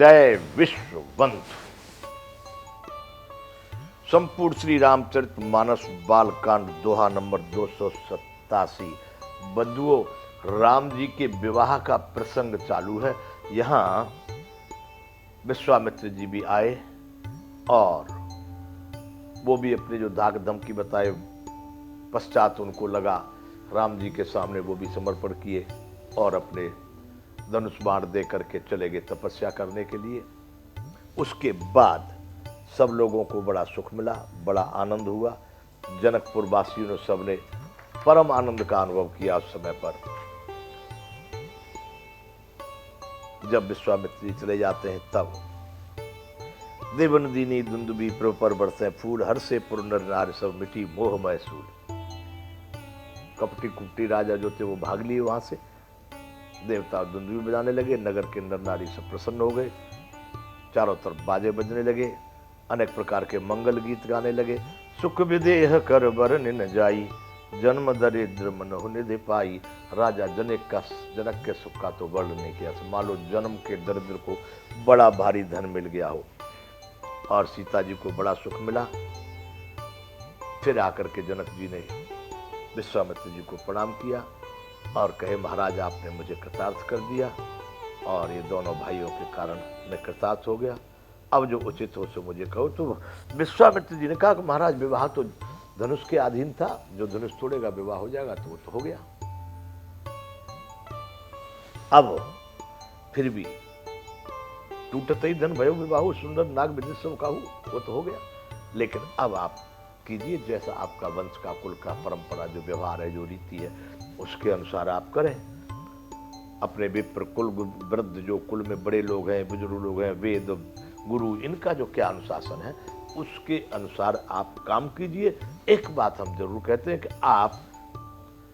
जय विश्ववंत। संपूर्ण श्री रामचरित मानस बालकांड दोहा नंबर 287। बंधुओं, राम जी के विवाह का प्रसंग चालू है। यहाँ विश्वामित्र जी भी आए और वो भी अपने जो धाक धमकी बताए पश्चात उनको लगा राम जी के सामने वो भी समर्पण किए और अपने धनुष बाण दे करके चले गए तपस्या करने के लिए। उसके बाद सब लोगों को बड़ा सुख मिला, बड़ा आनंद हुआ। जनकपुर वासियों ने सबने परम आनंद का अनुभव किया। उस समय पर जब विश्वामित्र जी चले जाते हैं तब देवन दीनी दुंदुबी पर बरसे फूल, हर से पुर नर नार सब मिटी मोह मैसूल। कपटी कुपटी राजा जो थे वो भाग लिए वहां से। देवता दुंदुबी बजाने लगे, नगर के नर नारी सब प्रसन्न हो गए, चारों तरफ बाजे बजने लगे, अनेक प्रकार के मंगल गीत गाने लगे। सुख विदेह कर बरन न जाई, जन्म दरिद्र मनहु निधि पाई। राजा जनक के सुख का तो वर्णन नहीं किया। मान लो जन्म के दरिद्र को बड़ा भारी धन मिल गया हो और सीता जी को बड़ा सुख मिला। फिर आकर के जनक जी ने विश्वामित्र जी को प्रणाम किया और कहे, महाराज आपने मुझे कृतार्थ कर दिया और ये दोनों भाइयों के कारण मैं कृतार्थ हो गया। अब जो उचित हो सो मुझे कहो। तो विश्वामित्र जी ने कहा कि महाराज विवाह तो धनुष के अधीन था, जो धनुष तोड़ेगा विवाह हो जाएगा। तो वो तो हो गया। अब फिर भी टूटते ही धन भयो विवाह, सुंदर नाग विदित काहू, वो तो हो गया। लेकिन अब आप कीजिए जैसा आपका वंश का कुल का परंपरा जो व्यवहार है, जो रीति है, उसके अनुसार आप करें। अपने विप्र कुल वृद्ध जो कुल में बड़े लोग हैं, बुजुर्ग लोग हैं, वेद गुरु, इनका जो क्या अनुशासन है उसके अनुसार आप काम कीजिए। एक बात हम जरूर कहते हैं कि आप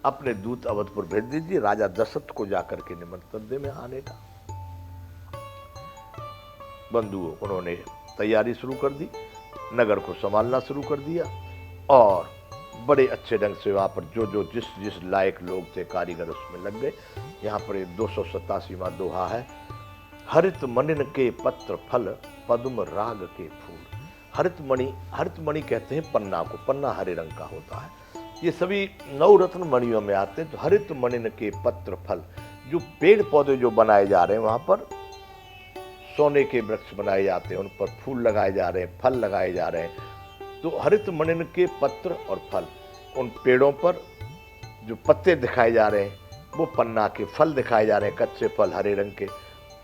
अपने दूत अवधपुर भेज दीजिए, राजा दशरथ को जाकर के निमंत्रण दे में आने का। बंधुओं, उन्होंने तैयारी शुरू कर दी, नगर को संभालना शुरू कर दिया और बड़े अच्छे ढंग से वहां पर जो जिस लायक लोग थे कारीगर उसमें लग गए। यहाँ पर 287वां दोहा है। हरित मणिन के पत्र फल, पद्म राग के फूल। हरित मणि कहते हैं पन्ना को। पन्ना हरे रंग का होता है। ये सभी नवरत्न मणियों में आते हैं। तो हरित मणिन के पत्र फल, जो पेड़ पौधे जो बनाए जा रहे हैं वहां पर सोने के वृक्ष बनाए जाते हैं, उन पर फूल लगाए जा रहे हैं, फल लगाए जा रहे हैं। तो हरित मणिन के पत्र और फल, उन पेड़ों पर जो पत्ते दिखाए जा रहे हैं वो पन्ना के, फल दिखाए जा रहे हैं कच्चे फल हरे रंग के,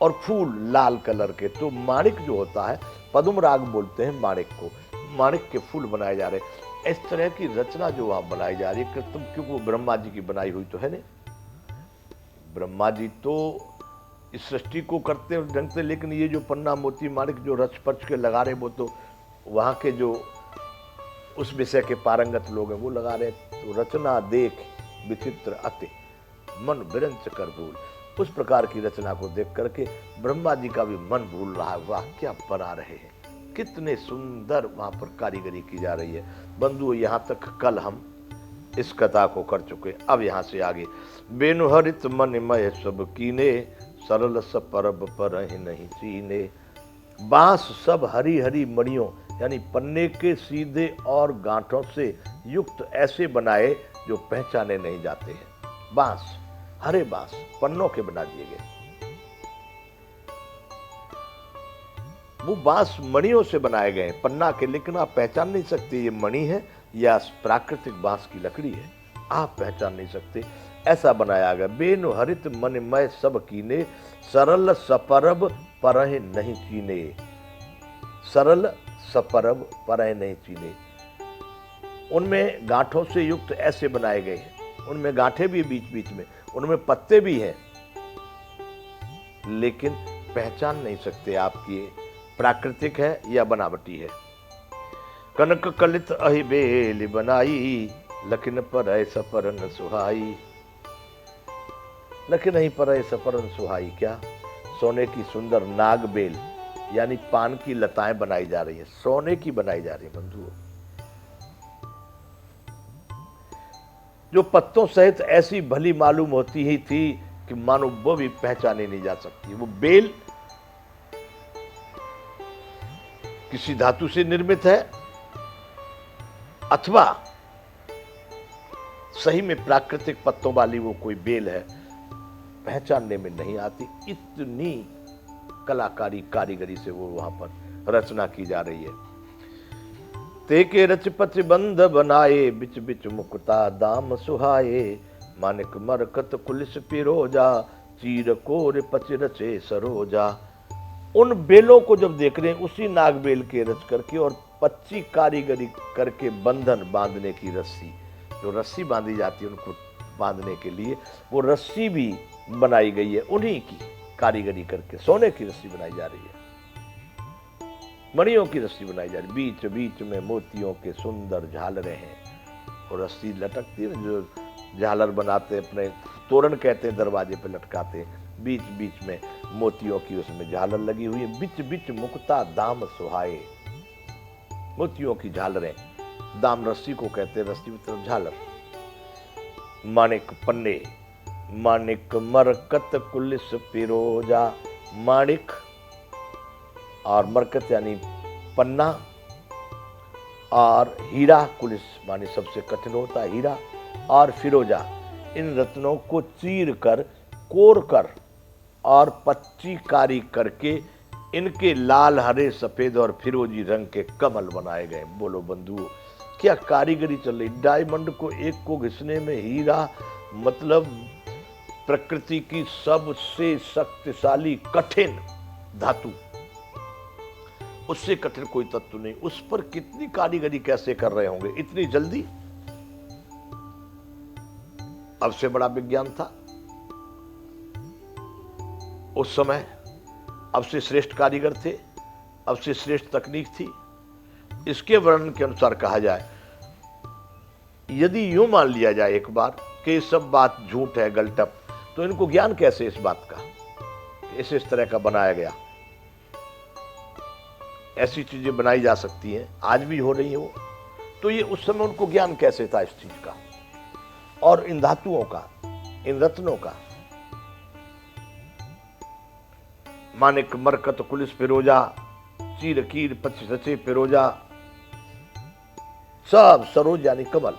और फूल लाल कलर के। तो माणिक जो होता है, पद्म राग बोलते हैं माणिक को, माणिक के फूल बनाए जा रहे हैं। इस तरह की रचना जो वहां बनाई जा रही है कृत्रिम, क्योंकि ब्रह्मा जी की बनाई हुई तो है नहीं। ब्रह्मा जी तो इस सृष्टि को करते ढंग से, लेकिन ये जो पन्ना मोती माणिक जो रच पच के लगा रहे वो तो वहां के जो उस विषय के पारंगत लोग हैं वो लगा रहे। तो रचना देख विचित्र अति, मन विरंच कर भूल। उस प्रकार की रचना को देख करके ब्रह्मा जी का भी मन भूल रहा है। वाह, क्या बना रहे हैं, कितने सुंदर वहां पर कारीगरी की जा रही है। बंधुओं, यहाँ तक कल हम इस कथा को कर चुके। अब यहाँ से आगे, बेनु हरित मन मय सब कीने, सरल स परब पर नहीं चीने। बांस सब हरी हरी मणियों यानी पन्ने के सीधे और गांठों से युक्त ऐसे बनाए जो पहचाने नहीं जाते हैं। बांस, हरे बांस पन्नों के बना दिए गए। वो बांस मणियों से बनाए गए, पन्ना के, लेकिन आप पहचान नहीं सकते ये मणि है या प्राकृतिक बांस की लकड़ी है। आप पहचान नहीं सकते, ऐसा बनाया गया। बेनु हरित मन मय सब कीने, सरल सपरब परह नहीं चीने। सरल सपरब परह नहीं चीने। उनमें गांठों से युक्त ऐसे बनाए गए हैं, उनमें गांठें भी बीच बीच में, उनमें पत्ते भी हैं, लेकिन पहचान नहीं सकते आप ये प्राकृतिक है या बनावटी है। कनक कलित अहि बेल बनाई, लखिन पर सपरन सुहाई। लखिन ही पर सपरन सुहाई, क्या सोने की सुंदर नाग बेल यानी पान की लताएं बनाई जा रही है, सोने की बनाई जा रही है। बंधुओं, जो पत्तों सहित ऐसी भली मालूम होती ही थी कि मानो वो भी पहचानी नहीं जा सकती। वो बेल किसी धातु से निर्मित है अथवा सही में प्राकृतिक पत्तों वाली वो कोई बेल है, पहचानने में नहीं आती। इतनी कलाकारी कारीगरी से वो वहां पर रचना की जा रही है। ते के रच पच बंध बनाए, बिच बिच मुक्ता दाम सुहाए, मानिक मरकत कुलिस पिरोजा, चीर कोर पच रचे सरोजा। उन बेलों को जब देख रहे हैं, उसी नागबेल के रच करके और पच्ची कारीगरी करके बंधन बांधने की रस्सी, जो रस्सी बांधी जाती है उनको बांधने के लिए, वो रस्सी भी बनाई गई है उन्हीं की कारीगरी करके। सोने की रस्सी बनाई जा रही है, मणियों की रस्सी बनाई जा रही है, बीच बीच में मोतियों के सुंदर झालरें हैं। और रस्सी लटकती है, जो झालर बनाते अपने तोरण कहते हैं, दरवाजे पे लटकाते हैं, बीच बीच में मोतियों की उसमें झालर लगी हुई है। बिच बिच मुक्ता दाम सुहाए, मोतियों की झालरें, दाम रस्सी को कहते हैं, रस्सी की तरफ झालर। माणिक पन्ने, माणिक मरकत कुलिस पिरोजा, माणिक और मरकत यानी पन्ना, और हीरा, कुलिस माने सबसे कठिन होता है हीरा, और फिरोजा, इन रत्नों को चीर कर, कोर कर और पच्ची कारी करके इनके लाल, हरे, सफेद और फिरोजी रंग के कमल बनाए गए। बोलो बंधुओं, क्या कारीगरी चल रही। डायमंड को एक को घिसने में हीरा, मतलब प्रकृति की सबसे शक्तिशाली कठिन धातु, उससे कठिन कोई तत्व नहीं, उस पर कितनी कारीगरी कैसे कर रहे होंगे इतनी जल्दी। अब से बड़ा विज्ञान था उस समय, अब से श्रेष्ठ कारीगर थे, अब से श्रेष्ठ तकनीक थी। इसके वर्णन के अनुसार कहा जाए, यदि यूं मान लिया जाए एक बार कि सब बात झूठ है, गलटप, तो इनको ज्ञान कैसे इस बात का, इस तरह का बनाया गया। ऐसी चीजें बनाई जा सकती हैं, आज भी हो रही है वो, तो ये उस समय उनको ज्ञान कैसे था इस चीज का, और इन धातुओं का, इन रत्नों का। मानिक मरकत कुलिस पिरोजा, चीर कीर पच सचे पिरोजा, सब सरोज यानी कमल।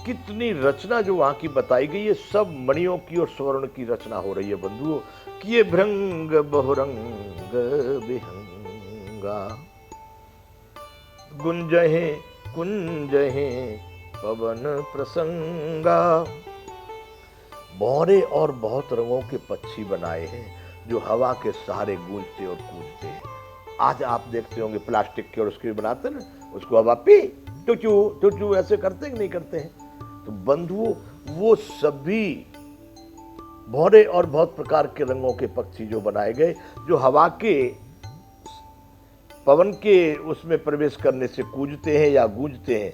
कितनी रचना जो वहां की बताई गई है, सब मणियों की और स्वर्ण की रचना हो रही है बंधुओं। किए भृंग बहुरंग विहंगा, गुंजहे कुंजहे पवन प्रसंगा। बहुरे और बहुत रंगों के पक्षी बनाए हैं, जो हवा के सहारे गूंजते और कूदते हैं। आज आप देखते होंगे प्लास्टिक के और उसके बनाते हैं ना, उसको हवा पी टुचू टुचू ऐसे करते हैं कि नहीं करते हैं। तो बंधुओं, वो सभी बहुरे और बहुत प्रकार के रंगों के पक्षी जो बनाए गए, जो हवा के, पवन के उसमें प्रवेश करने से कूजते हैं या गूंजते हैं।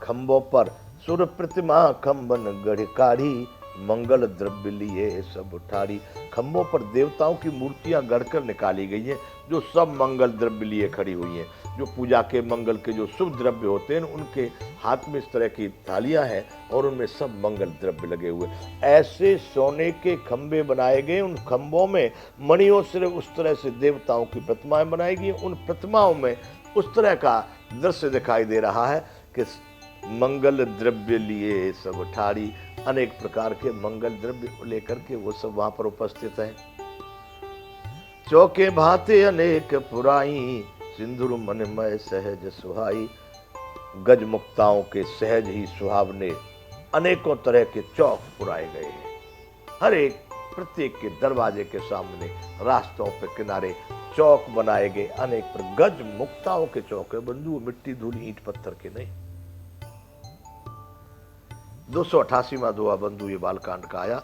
खंभों पर सुर प्रतिमा खंबन गढ़कारी, मंगल द्रव्य लिए सब ठारी। खंभों पर देवताओं की मूर्तियां गढ़कर निकाली गई हैं, जो सब मंगल द्रव्य लिए खड़ी हुई हैं। जो पूजा के मंगल के जो शुभ द्रव्य होते हैं, उनके हाथ में इस तरह की थालियां हैं और उनमें सब मंगल द्रव्य लगे हुए। ऐसे सोने के खंभे बनाए गए, उन खंभों में मणियों से उस तरह से देवताओं की प्रतिमाएं बनाई गई। उन प्रतिमाओं में उस तरह का दृश्य दिखाई दे रहा है कि मंगल द्रव्य लिए सब ठारी, अनेक प्रकार के मंगल द्रव्य लेकर के वो सब वहां पर उपस्थित हैं। चौके भाते अनेक पुराई, सिंदूर मनमय सहज सुहाई। गज मुक्ताओं के सहज ही सुहावने अनेकों तरह के चौक पुराए गए हैं। हर एक प्रत्येक के दरवाजे के सामने, रास्तों पे किनारे चौक बनाए गए, अनेक पर गज मुक्ताओं के चौक है बंधु, मिट्टी धूली ईंट पत्थर के नहीं। 288वां दुआ बंधु ये बालकांड का आया।